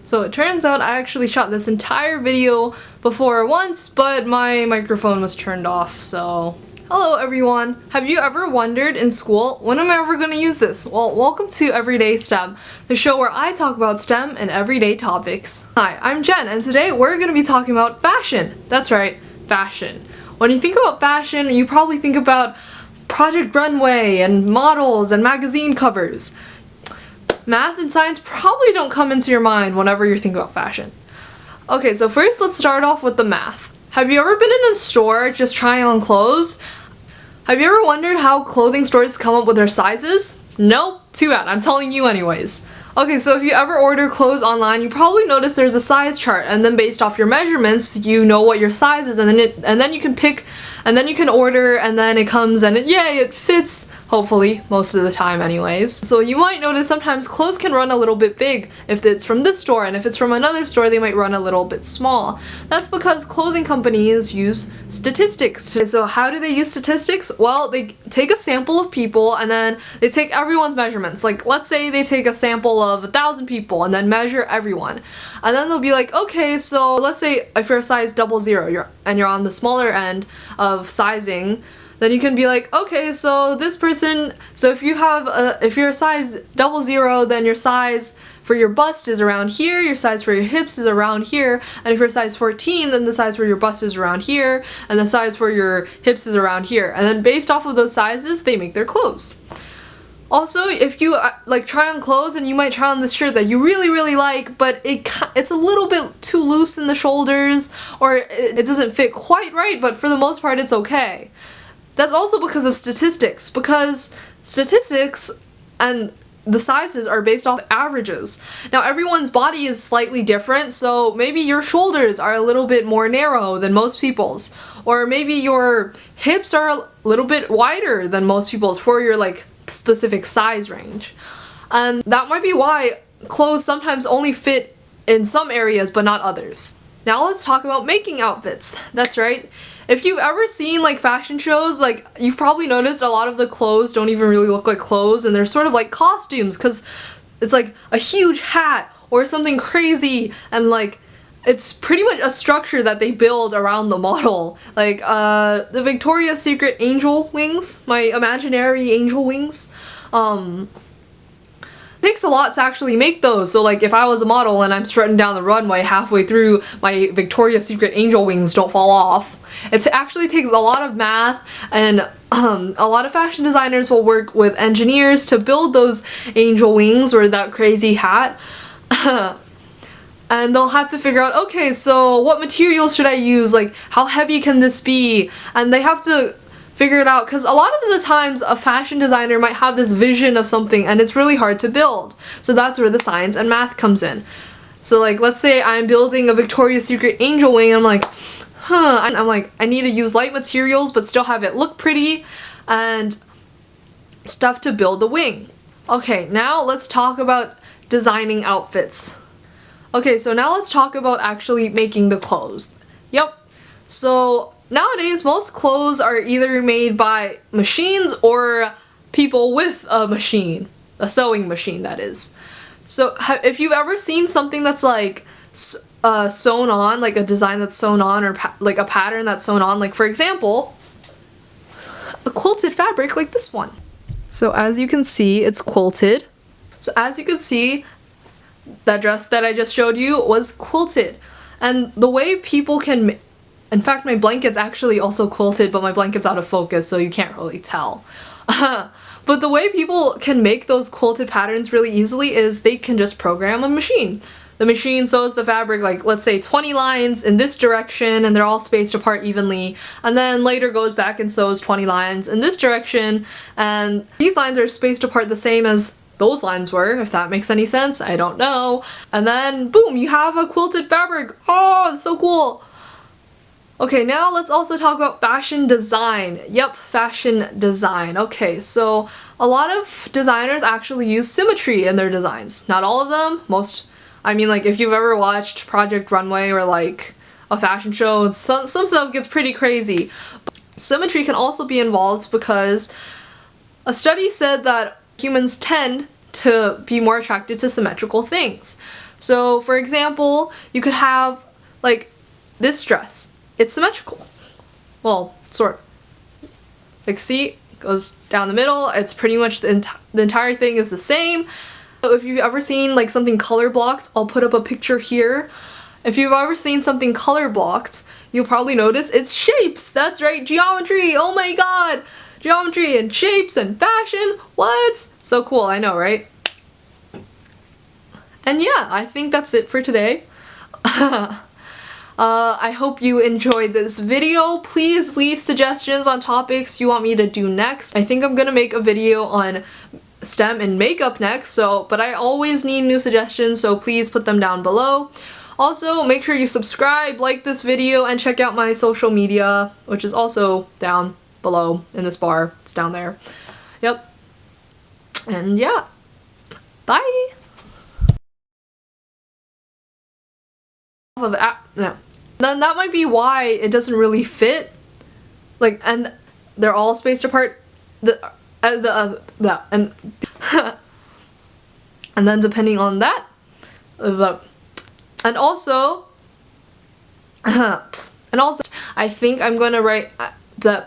So it turns out I actually shot this entire video before once, but my microphone was turned off, so... Hello everyone! Have you ever wondered in school, when am I ever going to use this? Well, welcome to Everyday STEM, the show where I talk about STEM and everyday topics. Hi, I'm Jen, and today we're going to be talking about fashion. That's right, fashion. When you think about fashion, you probably think about Project Runway and models and magazine covers. Math and science probably don't come into your mind whenever you're thinking about fashion. Okay, so first let's start off with the math. Have you ever been in a store just trying on clothes? Have you ever wondered how clothing stores come up with their sizes? Nope, too bad, I'm telling you anyways. Okay, so if you ever order clothes online, you probably notice there's a size chart, and then based off your measurements, you know what your size is, and then you can pick, and then you can order, and then it comes, and yay, it fits, hopefully, most of the time anyways. So you might notice sometimes clothes can run a little bit big if it's from this store, and if it's from another store, they might run a little bit small. That's because clothing companies use statistics. So how do they use statistics? Well, they take a sample of people, and then they take everyone's measurements. Like, let's say they take a sample of 1,000 people and then measure everyone. And then they'll be like, okay, so let's say if you're a size 00, you're on the smaller end of sizing, then you can be like, okay, so this person, so if you're a size 00, then your size for your bust is around here, your size for your hips is around here, and if you're size 14, then the size for your bust is around here, and the size for your hips is around here. And then based off of those sizes, they make their clothes. Also, if you like try on clothes and you might try on this shirt that you really like, but it's a little bit too loose in the shoulders, or it doesn't fit quite right, but for the most part it's okay. That's also because of statistics, because statistics and the sizes are based off averages. Now everyone's body is slightly different, so maybe your shoulders are a little bit more narrow than most people's, or maybe your hips are a little bit wider than most people's for your like specific size range. And that might be why clothes sometimes only fit in some areas but not others. Now let's talk about making outfits. That's right. If you've ever seen like fashion shows, like you've probably noticed a lot of the clothes don't even really look like clothes, and they're sort of like costumes because it's like a huge hat or something crazy, and like it's pretty much a structure that they build around the model. Like the Victoria's Secret angel wings, my imaginary angel wings. It takes a lot to actually make those, so like if I was a model and I'm strutting down the runway halfway through, my Victoria's Secret angel wings don't fall off. It actually takes a lot of math, and a lot of fashion designers will work with engineers to build those angel wings or that crazy hat. And they'll have to figure out, okay, so what materials should I use, like how heavy can this be, and they have to figure it out, because a lot of the times a fashion designer might have this vision of something and it's really hard to build. So that's where the science and math comes in. So like let's say I'm building a Victoria's Secret angel wing, and I'm like, I need to use light materials but still have it look pretty and stuff to build the wing. Okay, now let's talk about designing outfits. Okay, so now let's talk about actually making the clothes. Yep. So nowadays most clothes are either made by machines or people with a machine, a sewing machine that is. So if you've ever seen something that's like sewn on, like a design that's sewn on, or like a pattern that's sewn on, like for example, a quilted fabric like this one. So as you can see, it's quilted. So as you can see, that dress that I just showed you was quilted. And the way people can, in fact my blanket's actually also quilted, but my blanket's out of focus so you can't really tell. But the way people can make those quilted patterns really easily is they can just program a machine. The machine sews the fabric, like let's say 20 lines in this direction, and they're all spaced apart evenly, and then later goes back and sews 20 lines in this direction, and these lines are spaced apart the same as those lines were, if that makes any sense, I don't know. And then boom, you have a quilted fabric. Oh, that's so cool. Okay, now let's also talk about fashion design. Yep, fashion design. Okay, so a lot of designers actually use symmetry in their designs. Not all of them, most. I mean, like if you've ever watched Project Runway or like a fashion show, some stuff gets pretty crazy. But symmetry can also be involved because a study said that humans tend to be more attracted to symmetrical things. So for example, you could have like this dress. It's symmetrical. Well, sort of. Like see, it goes down the middle. It's pretty much the entire thing is the same. So if you've ever seen like something color blocked, I'll put up a picture here. If you've ever seen something color blocked, you'll probably notice it's shapes. That's right, geometry. Oh my god. Geometry and shapes and fashion. What? So cool, I know, right? And yeah, I think that's it for today. I hope you enjoyed this video. Please leave suggestions on topics you want me to do next. I think I'm gonna make a video on STEM and makeup next, but I always need new suggestions, so please put them down below. Also, make sure you subscribe, like this video, and check out my social media, which is also down below in this bar. It's down there. Yep. And yeah. Bye! Of app, no. Then that might be why it doesn't really fit. Like, and they're all spaced apart. And then depending on that, and also I think I'm gonna write the